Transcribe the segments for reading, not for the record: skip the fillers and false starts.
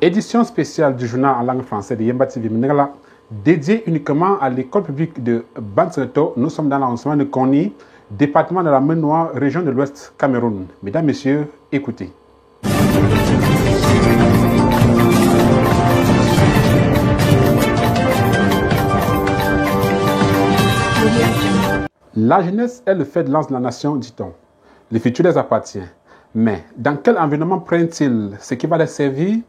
Édition spéciale du journal en langue française de Yemba TV Mnegala, dédiée uniquement à l'école publique de Banseto. Nous sommes dans l'arrondissement de Koni, département de la Maine-Noire, région de l'Ouest Cameroun. Mesdames, Messieurs, écoutez. La jeunesse est le fer de lance de la nation, dit-on. Le futur les appartient. Mais dans quel environnement prennent-ils ce qui va les servir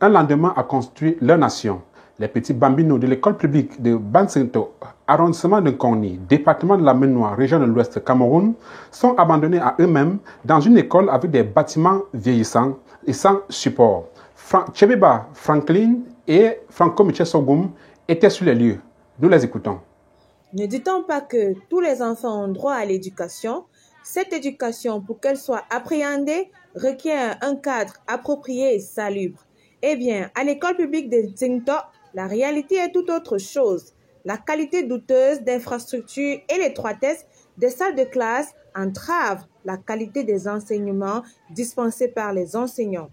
un lendemain à construire leur nation? Les petits bambinos de l'école publique de Banseto, arrondissement de Koni, département de la Maine-Noire, région de l'Ouest Cameroun, sont abandonnés à eux-mêmes dans une école avec des bâtiments vieillissants et sans support. Chebeba Franklin et Franco Michel Sogum étaient sur les lieux. Nous les écoutons. Ne dit-on pas que tous les enfants ont droit à l'éducation? Cette éducation, pour qu'elle soit appréhendée, requiert un cadre approprié et salubre. Eh bien, à l'école publique de Zinto, la réalité est tout autre chose. La qualité douteuse d'infrastructures et l'étroitesse des salles de classe entravent la qualité des enseignements dispensés par les enseignants.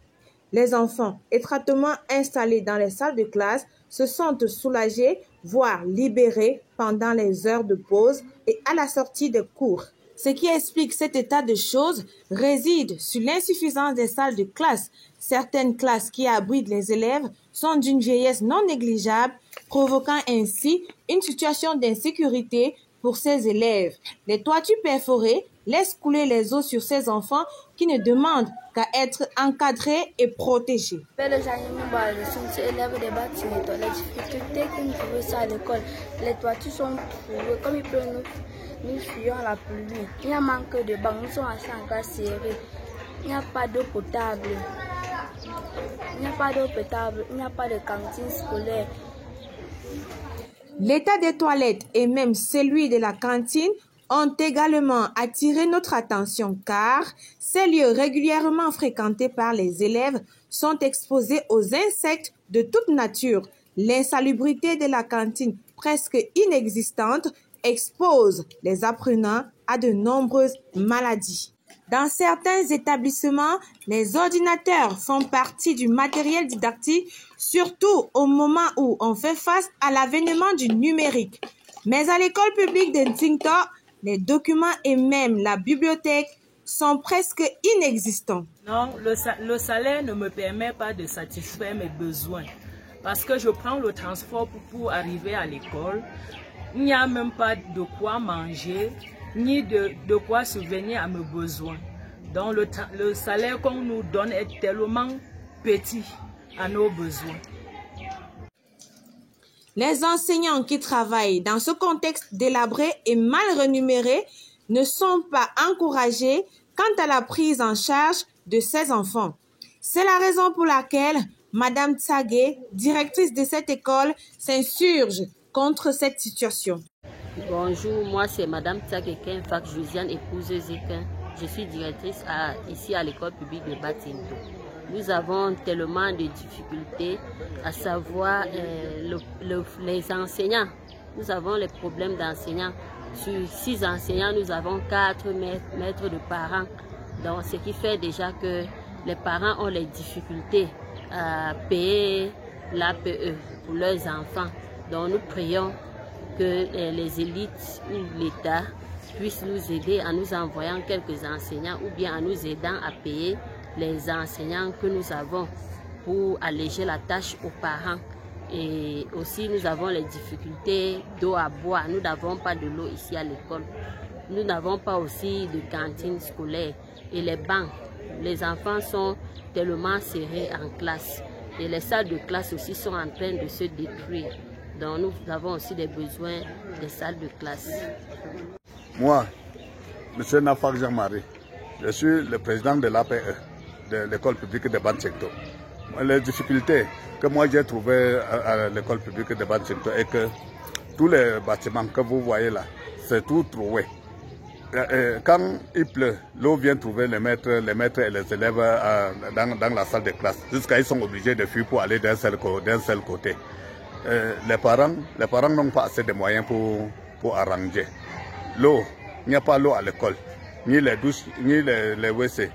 Les enfants, étroitement installés dans les salles de classe, se sentent soulagés, voire libérés pendant les heures de pause et à la sortie des cours. Ce qui explique cet état de choses réside sur l'insuffisance des salles de classe. Certaines classes qui abritent les élèves sont d'une vieillesse non négligeable, provoquant ainsi une situation d'insécurité pour ces élèves. Les toitures perforées laissent couler les eaux sur ces enfants qui ne demandent qu'à être encadrés et protégés. Les élèves des bâtiments, les difficultés que nous trouvons à l'école, les toitures sont trouées, comme il peut nous fuyons la pluie. Il y a un manque de bancs, nous sommes assez encore serrés. Il n'y a pas d'eau potable. Il n'y a pas d'eau potable, il n'y a pas de cantine scolaire. L'état des toilettes et même celui de la cantine ont également attiré notre attention car ces lieux régulièrement fréquentés par les élèves sont exposés aux insectes de toute nature. L'insalubrité de la cantine, presque inexistante, expose les apprenants à de nombreuses maladies. Dans certains établissements, les ordinateurs font partie du matériel didactique, surtout au moment où on fait face à l'avènement du numérique. Mais à l'école publique de Zinto, les documents et même la bibliothèque sont presque inexistants. Non, le salaire ne me permet pas de satisfaire mes besoins parce que je prends le transport pour arriver à l'école. Il n'y a même pas de quoi manger, ni de quoi subvenir à mes besoins. Donc le salaire qu'on nous donne est tellement petit à nos besoins. Les enseignants qui travaillent dans ce contexte délabré et mal rémunéré ne sont pas encouragés quant à la prise en charge de ces enfants. C'est la raison pour laquelle Madame Tsagé, directrice de cette école, s'insurge contre cette situation. Bonjour, moi c'est Madame Tsagé Kenfak Josiane, épouse Zekin. Je suis directrice ici à l'école publique de Batinto. Nous avons tellement de difficultés, à savoir les enseignants. Nous avons les problèmes d'enseignants. Sur 6 enseignants, nous avons 4 maîtres de parents. Donc, ce qui fait déjà que les parents ont les difficultés à payer l'APE pour leurs enfants. Donc, nous prions que les élites ou l'État puissent nous aider en nous envoyant quelques enseignants ou bien en nous aidant à payer les enseignants que nous avons pour alléger la tâche aux parents. Et aussi nous avons les difficultés d'eau à boire. Nous n'avons pas de l'eau ici à l'école. Nous n'avons pas aussi de cantine scolaire. Et les bancs, les enfants sont tellement serrés en classe. Et les salles de classe aussi sont en train de se détruire. Donc nous avons aussi des besoins des salles de classe. Moi, M. Nafak Jean-Marie, je suis le président de l'APE, de l'école publique de Banseto. Les difficultés que moi j'ai trouvées à l'école publique de Banseto est que tous les bâtiments que vous voyez là, c'est tout troué. Quand il pleut, l'eau vient trouver les maîtres et les élèves dans la salle de classe. Jusqu'à ils sont obligés de fuir pour aller d'un seul côté. Les parents n'ont pas assez de moyens pour arranger. L'eau, il n'y a pas l'eau à l'école, ni les douches, ni les WC.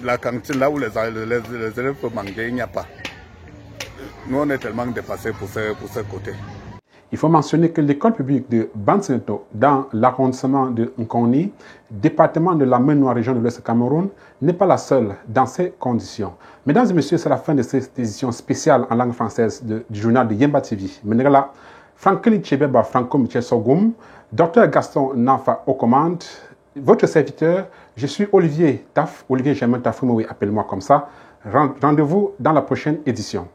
la cantine là où les élèves peuvent manger, il n'y a pas. Nous, on est tellement dépassés pour ce côté. Il faut mentionner que l'école publique de Bantinto, dans l'arrondissement de Nkoni, département de la Maine-Noire région de l'Ouest Cameroun, n'est pas la seule dans ces conditions. Mesdames et messieurs, c'est la fin de cette édition spéciale en langue française du journal de Yemba TV. Menegala, Franklin Chebeba Franco Michel Sogoum, Dr Gaston Nafa aux commandes, votre serviteur, je suis Olivier Taf, Olivier Germain Tafoumoui, appelle-moi comme ça. Rendez-vous dans la prochaine édition.